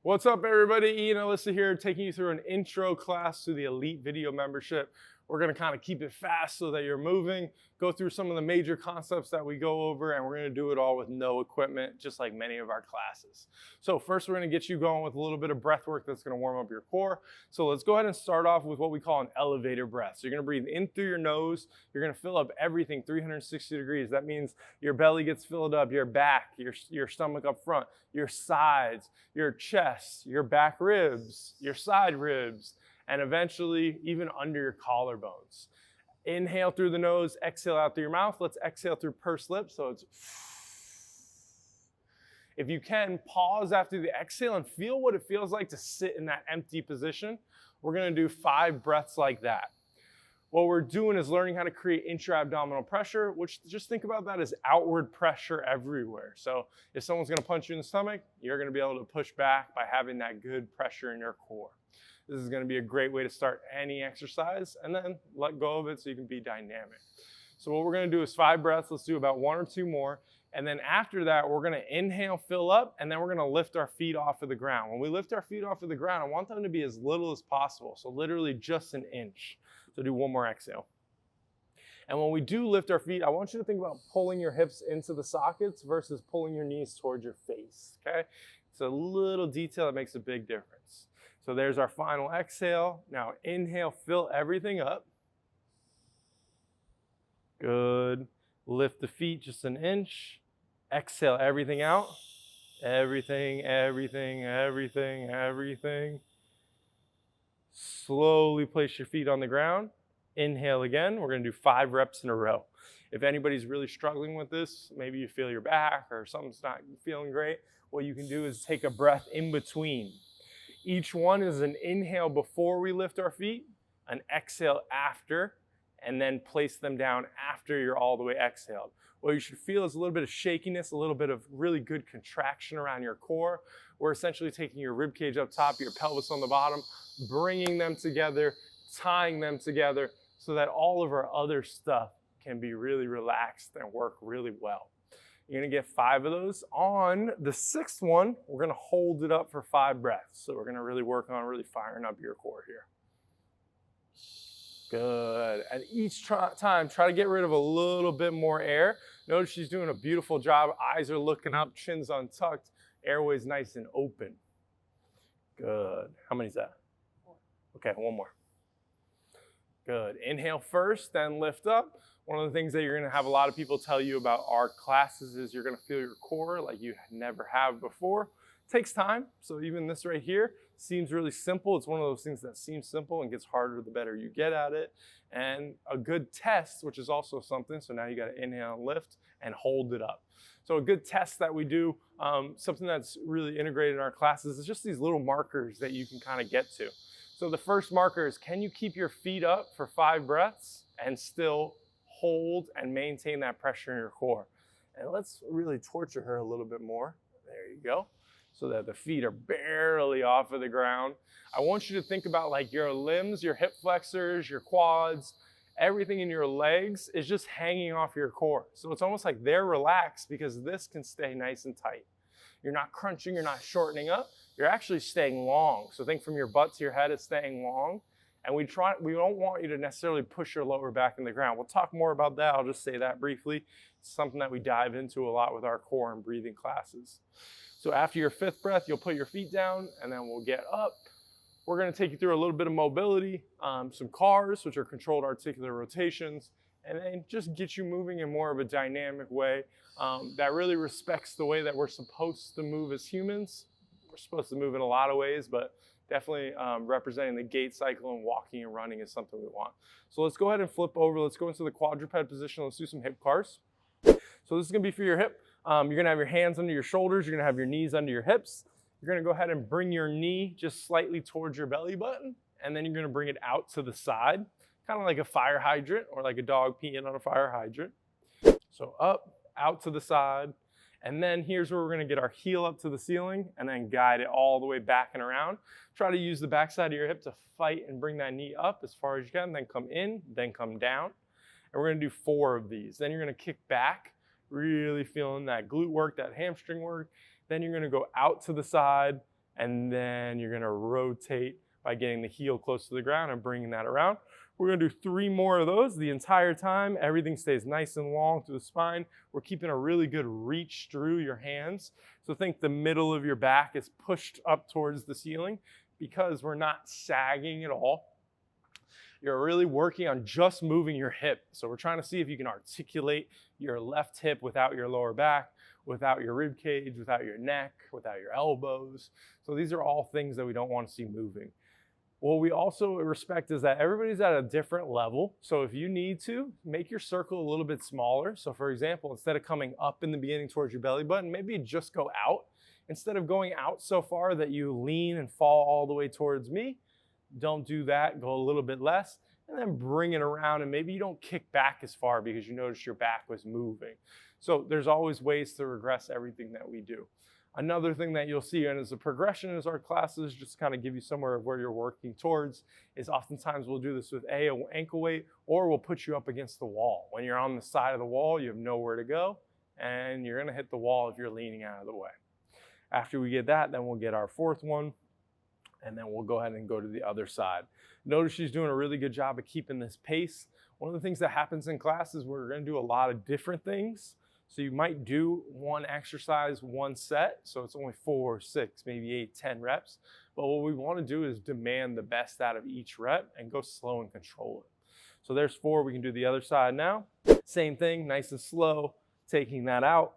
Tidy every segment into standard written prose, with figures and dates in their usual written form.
What's up, everybody? Ian and Alyssa here, taking you through an intro class to the Elite Video Membership. We're going to kind of keep it fast so that you're moving, go through some of the major concepts that we go over, and we're going to do it all with no equipment, just like many of our classes. So first, we're going to get you going with a little bit of breath work that's going to warm up your core. So let's go ahead and start off with what we call an elevator breath. So you're going to breathe in through your nose. You're going to fill up everything 360 degrees. That means your belly gets filled up, your back, your stomach up front, your sides, your chest, your back ribs, your side ribs, and eventually even under your collarbones. Inhale through the nose, exhale out through your mouth. Let's exhale through pursed lips. So it's, if you can, pause after the exhale and feel what it feels like to sit in that empty position. We're gonna do 5 breaths like that. What we're doing is learning how to create intra-abdominal pressure, which just think about that as outward pressure everywhere. So if someone's gonna punch you in the stomach, you're gonna be able to push back by having that good pressure in your core. This is going to be a great way to start any exercise, and then let go of it so you can be dynamic. So what we're going to do is 5 breaths. Let's do about 1 or 2 more. And then after that, we're going to inhale, fill up, and then we're going to lift our feet off of the ground. When we lift our feet off of the ground, I want them to be as little as possible. So literally just an inch. So do 1 more exhale. And when we do lift our feet, I want you to think about pulling your hips into the sockets versus pulling your knees towards your face, okay? It's a little detail that makes a big difference. So there's our final exhale. Now inhale, fill everything up. Good. Lift the feet just an inch. Exhale everything out. Everything, everything, everything, everything. Slowly place your feet on the ground. Inhale again. We're going to do 5 reps in a row. If anybody's really struggling with this, maybe you feel your back or something's not feeling great, what you can do is take a breath in between. Each one is an inhale before we lift our feet, an exhale after, and then place them down after you're all the way exhaled. What you should feel is a little bit of shakiness, a little bit of really good contraction around your core. We're essentially taking your rib cage up top, your pelvis on the bottom, bringing them together, tying them together so that all of our other stuff can be really relaxed and work really well. You're gonna get 5 of those. On the 6th one, we're gonna hold it up for 5 breaths. So we're gonna really work on really firing up your core here. Good. And each time, try to get rid of a little bit more air. Notice she's doing a beautiful job. Eyes are looking up, chin's untucked, airway's nice and open. Good. How many is that? 4. Okay, 1 more. Good. Inhale first, then lift up. One of the things that you're going to have a lot of people tell you about our classes is you're going to feel your core like you never have before. It takes time. So even this right here seems really simple. It's one of those things that seems simple and gets harder the better you get at it. And a good test, which is also something. So now you got to inhale and lift and hold it up. So a good test that we do, something that's really integrated in our classes is just these little markers that you can kind of get to. So the first marker is, can you keep your feet up for 5 breaths and still hold and maintain that pressure in your core? And let's really torture her a little bit more. There you go. So that the feet are barely off of the ground. I want you to think about like your limbs, your hip flexors, your quads, everything in your legs is just hanging off your core. So it's almost like they're relaxed because this can stay nice and tight. You're not crunching, you're not shortening up, you're actually staying long. So think from your butt to your head, it's staying long. And we don't want you to necessarily push your lower back in the ground. We'll talk more about that. I'll just say that briefly. It's something that we dive into a lot with our core and breathing classes. So after your 5th breath, you'll put your feet down and then we'll get up. We're gonna take you through a little bit of mobility, some cars, which are controlled articular rotations, and then just get you moving in more of a dynamic way that really respects the way that we're supposed to move as humans. We're supposed to move in a lot of ways, but definitely representing the gait cycle and walking and running is something we want. So let's go ahead and flip over. Let's go into the quadruped position. Let's do some hip cars. So this is gonna be for your hip. You're gonna have your hands under your shoulders. You're gonna have your knees under your hips. You're gonna go ahead and bring your knee just slightly towards your belly button, and then you're gonna bring it out to the side, kind of like a fire hydrant or like a dog peeing on a fire hydrant. So up, out to the side. And then here's where we're gonna get our heel up to the ceiling and then guide it all the way back and around. Try to use the backside of your hip to fight and bring that knee up as far as you can, then come in, then come down. And we're gonna do 4 of these. Then you're gonna kick back, really feeling that glute work, that hamstring work. Then you're gonna go out to the side and then you're gonna rotate by getting the heel close to the ground and bringing that around. We're gonna do 3 more of those the entire time. Everything stays nice and long through the spine. We're keeping a really good reach through your hands. So think the middle of your back is pushed up towards the ceiling because we're not sagging at all. You're really working on just moving your hip. So we're trying to see if you can articulate your left hip without your lower back, without your rib cage, without your neck, without your elbows. So these are all things that we don't want to see moving. What we also respect is that everybody's at a different level. So if you need to, make your circle a little bit smaller. So for example, instead of coming up in the beginning towards your belly button, maybe just go out. Instead of going out so far that you lean and fall all the way towards me, don't do that. Go a little bit less and then bring it around, and maybe you don't kick back as far because you noticed your back was moving. So there's always ways to regress everything that we do. Another thing that you'll see, and as a progression as our classes just kind of give you somewhere of where you're working towards, is oftentimes we'll do this with an ankle weight, or we'll put you up against the wall. When you're on the side of the wall, you have nowhere to go, and you're gonna hit the wall if you're leaning out of the way. After we get that, then we'll get our 4th one, and then we'll go ahead and go to the other side. Notice she's doing a really good job of keeping this pace. One of the things that happens in class is we're gonna do a lot of different things. So you might do one exercise, one set. So it's only 4, 6, maybe 8, 10 reps. But what we want to do is demand the best out of each rep and go slow and control it. So there's 4. We can do the other side now. Same thing, nice and slow, taking that out.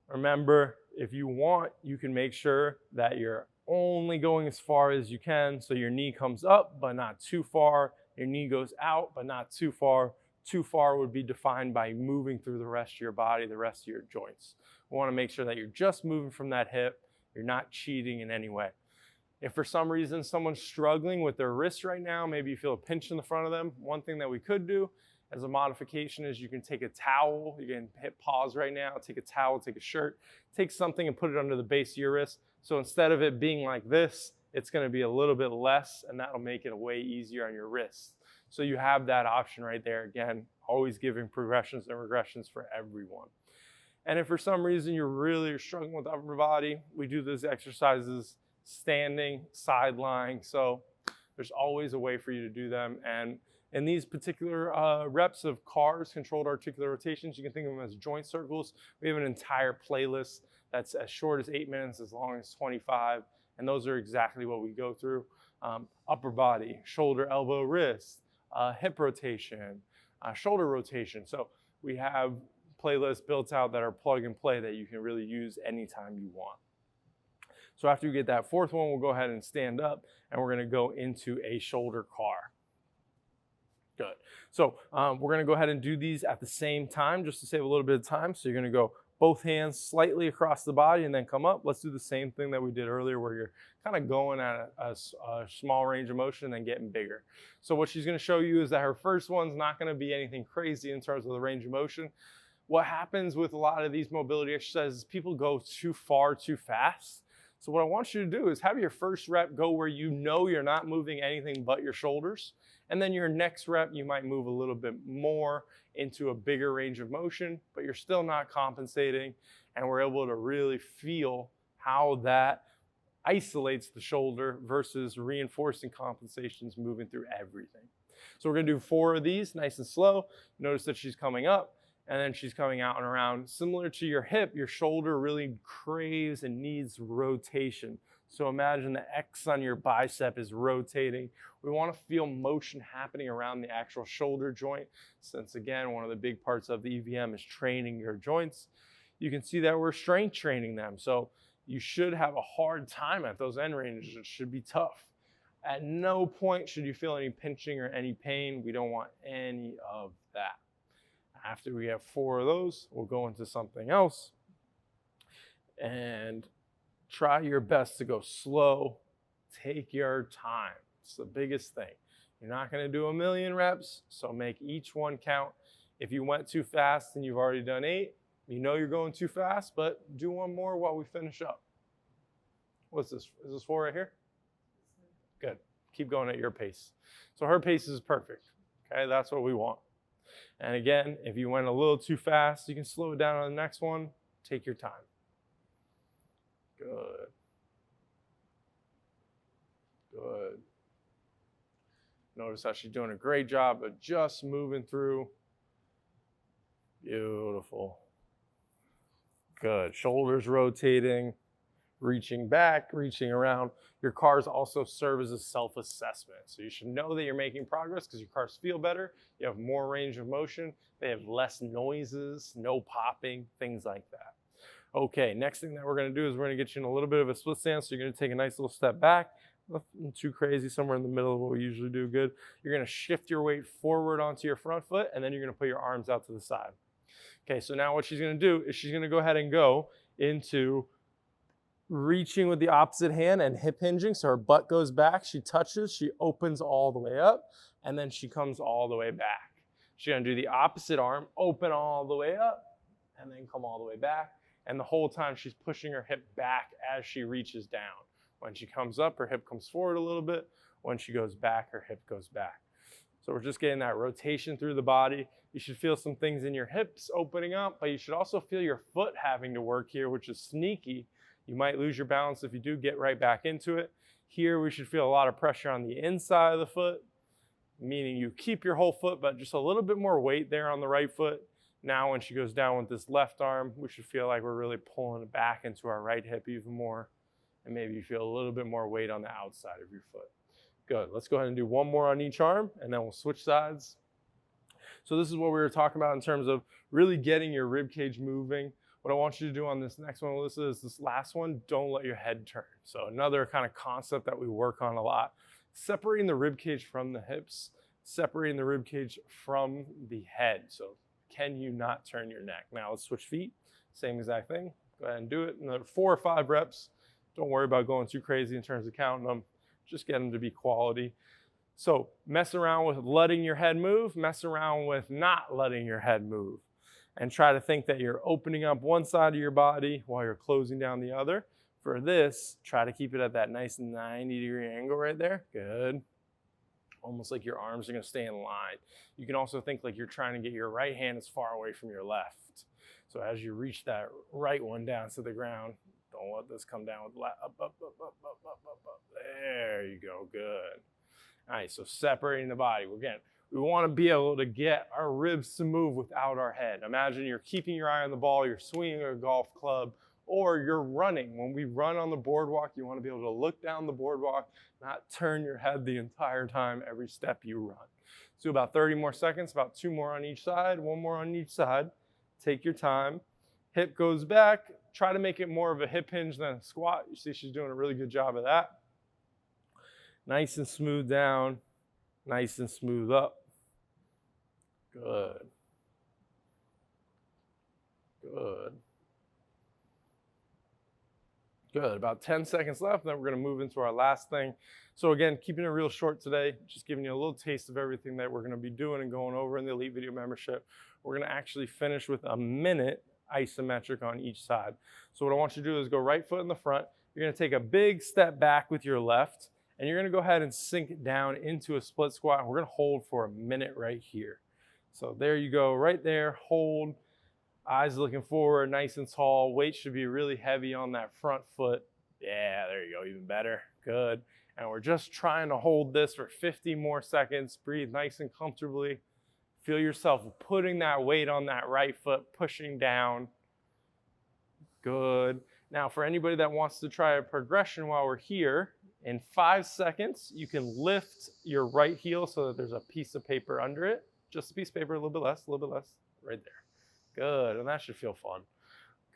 Remember, if you want, you can make sure that you're only going as far as you can. So your knee comes up, but not too far. Your knee goes out, but not too far. Too far would be defined by moving through the rest of your body, the rest of your joints. We want to make sure that you're just moving from that hip. You're not cheating in any way. If for some reason someone's struggling with their wrist right now, maybe you feel a pinch in the front of them, one thing that we could do as a modification is you can take a towel. You can hit pause right now, take a towel, take a shirt, take something and put it under the base of your wrist. So instead of it being like this, it's going to be a little bit less, and that'll make it way easier on your wrist. So you have that option right there. Again, always giving progressions and regressions for everyone. And if for some reason you're really struggling with upper body, we do those exercises standing, side lying. So there's always a way for you to do them. And in these particular reps of CARs, controlled articular rotations, you can think of them as joint circles. We have an entire playlist that's as short as 8 minutes, as long as 25. And those are exactly what we go through. Upper body, shoulder, elbow, wrist, hip rotation, shoulder rotation. So we have playlists built out that are plug and play that you can really use anytime you want. So after you get that 4th one, we'll go ahead and stand up, and we're gonna go into a shoulder car. Good. So we're gonna go ahead and do these at the same time just to save a little bit of time. So you're gonna go both hands slightly across the body and then come up. Let's do the same thing that we did earlier where you're kind of going at a small range of motion and then getting bigger. So what she's going to show you is that her first one's not going to be anything crazy in terms of the range of motion. What happens with a lot of these mobility exercises, people go too far too fast. So what I want you to do is have your first rep go where you know you're not moving anything but your shoulders. And then your next rep, you might move a little bit more into a bigger range of motion, but you're still not compensating. And we're able to really feel how that isolates the shoulder versus reinforcing compensations moving through everything. So we're gonna do 4 of these, nice and slow. Notice that she's coming up and then she's coming out and around. Similar to your hip, your shoulder really craves and needs rotation. So imagine the X on your bicep is rotating. We want to feel motion happening around the actual shoulder joint, since again, one of the big parts of the EVM is training your joints. You can see that we're strength training them. So you should have a hard time at those end ranges. It should be tough. At no point should you feel any pinching or any pain. We don't want any of that. After we have 4 of those, we'll go into something else. And try your best to go slow. Take your time. It's the biggest thing. You're not going to do 1,000,000 reps, so make each one count. If you went too fast and you've already done 8, you know you're going too fast, but do 1 more while we finish up. What's this? Is this 4 right here? Good. Keep going at your pace. So her pace is perfect. Okay, that's what we want. And again, if you went a little too fast, you can slow it down on the next one. Take your time. Good. Notice how she's doing a great job of just moving through. Beautiful. Good. Shoulders rotating, reaching back, reaching around. Your cars also serve as a self-assessment. So you should know that you're making progress because your cars feel better. You have more range of motion. They have less noises, no popping, things like that. Okay, next thing that we're gonna do is we're gonna get you in a little bit of a split stance. So you're gonna take a nice little step back, nothing too crazy, somewhere in the middle of what we usually do, good. You're gonna shift your weight forward onto your front foot, and then you're gonna put your arms out to the side. Okay, so now what she's gonna do is she's gonna go ahead and go into reaching with the opposite hand and hip hinging. So her butt goes back, she touches, she opens all the way up, and then she comes all the way back. She's gonna do the opposite arm, open all the way up, and then come all the way back. And the whole time she's pushing her hip back as she reaches down. When she comes up, her hip comes forward a little bit. When she goes back, her hip goes back. So we're just getting that rotation through the body. You should feel some things in your hips opening up, but you should also feel your foot having to work here, which is sneaky. You might lose your balance if you do get right back into it. Here we should feel a lot of pressure on the inside of the foot, meaning you keep your whole foot, but just a little bit more weight there on the right foot. Now when she goes down with this left arm, we should feel like we're really pulling it back into our right hip even more. And maybe you feel a little bit more weight on the outside of your foot. Good, let's go ahead and do one more on each arm and then we'll switch sides. So this is what we were talking about in terms of really getting your rib cage moving. What I want you to do on this next one, Alyssa, is this last one, don't let your head turn. So another kind of concept that we work on a lot, separating the rib cage from the hips, separating the rib cage from the head. So can you not turn your neck? Now let's switch feet, same exact thing. Go ahead and do it. Another 4 or 5 reps. Don't worry about going too crazy in terms of counting them. Just get them to be quality. So mess around with letting your head move, mess around with not letting your head move. And try to think that you're opening up one side of your body while you're closing down the other. For this, try to keep it at that nice 90-degree angle right there. Good. Almost like your arms are gonna stay in line. You can also think like you're trying to get your right hand as far away from your left. So as you reach that right one down to the ground, don't let this come down with left, up. There you go, good. All right, so separating the body. Again, we wanna be able to get our ribs to move without our head. Imagine you're keeping your eye on the ball, you're swinging a golf club, or you're running. When we run on the boardwalk, you wanna be able to look down the boardwalk, not turn your head the entire time every step you run. Let's do about 30 more seconds, about 2 more on each side, 1 more on each side. Take your time. Hip goes back. Try to make it more of a hip hinge than a squat. You see she's doing a really good job of that. Nice and smooth down, nice and smooth up. Good. Good. Good, about 10 seconds left, then we're gonna move into our last thing. So again, keeping it real short today, just giving you a little taste of everything that we're gonna be doing and going over in the Elite Video membership. We're gonna actually finish with a minute isometric on each side. So what I want you to do is go right foot in the front. You're gonna take a big step back with your left, and you're gonna go ahead and sink down into a split squat, and we're gonna hold for a minute right here. So there you go, right there, hold. Eyes looking forward, nice and tall. Weight should be really heavy on that front foot. Yeah, there you go, even better. Good. And we're just trying to hold this for 50 more seconds. Breathe nice and comfortably. Feel yourself putting that weight on that right foot, pushing down. Good. Now, for anybody that wants to try a progression while we're here, in 5 seconds, you can lift your right heel so that there's a piece of paper under it. Just a piece of paper, a little bit less, right there. Good, and that should feel fun.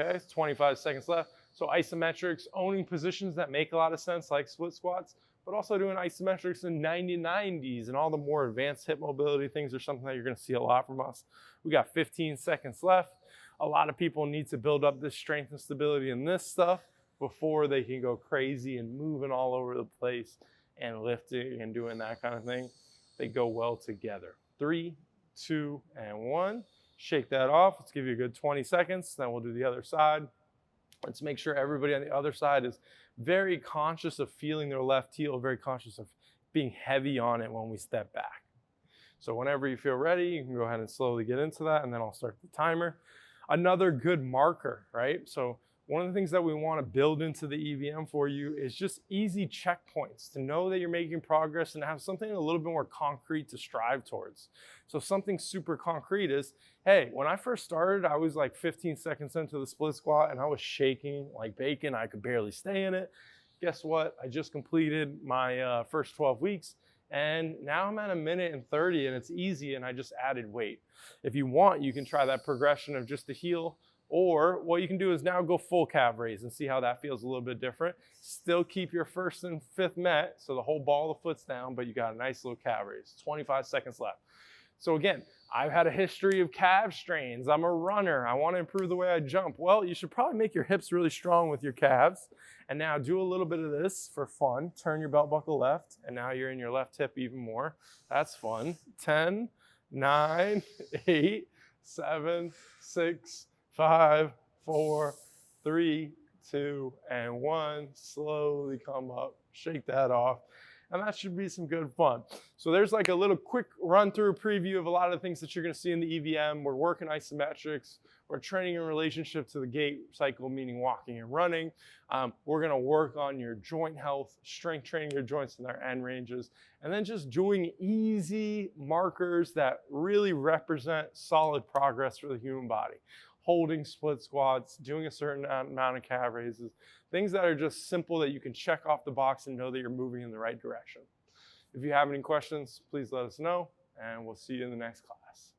Okay, 25 seconds left. So isometrics, owning positions that make a lot of sense, like split squats, but also doing isometrics in 90-90s and all the more advanced hip mobility things are something that you're gonna see a lot from us. We got 15 seconds left. A lot of people need to build up this strength and stability in this stuff before they can go crazy and moving all over the place and lifting and doing that kind of thing. They go well together. 3, 2, and 1. Shake that off. Let's give you a good 20 seconds. Then we'll do the other side. Let's make sure everybody on the other side is very conscious of feeling their left heel, very conscious of being heavy on it when we step back. So whenever you feel ready, you can go ahead and slowly get into that, and then I'll start the timer. Another good marker, right? So one of the things that we want to build into the EVM for you is just easy checkpoints to know that you're making progress and have something a little bit more concrete to strive towards. So something super concrete is, hey, when I first started, I was like 15 seconds into the split squat and I was shaking like bacon. I could barely stay in it. Guess what? I just completed my first 12 weeks. And now I'm at 1:30 and it's easy and I just added weight. If you want, you can try that progression of just the heel, or what you can do is now go full calf raise and see how that feels a little bit different. Still keep your first and fifth met, so the whole ball of the foot's down, but you got a nice little calf raise. 25 seconds left. So again, I've had a history of calf strains. I'm a runner. I want to improve the way I jump. Well, you should probably make your hips really strong with your calves. And now do a little bit of this for fun. Turn your belt buckle left, and now you're in your left hip even more. That's fun. 10, 9, 8, 7, 6, 5, 4, 3, 2, and 1. Slowly come up. Shake that off. And that should be some good fun. So there's like a little quick run through preview of a lot of the things that you're gonna see in the EVM. We're working isometrics. We're training in relationship to the gait cycle, meaning walking and running. We're gonna work on your joint health, strength training your joints in their end ranges, and then just doing easy markers that really represent solid progress for the human body. Holding split squats, doing a certain amount of calf raises, things that are just simple that you can check off the box and know that you're moving in the right direction. If you have any questions, please let us know, and we'll see you in the next class.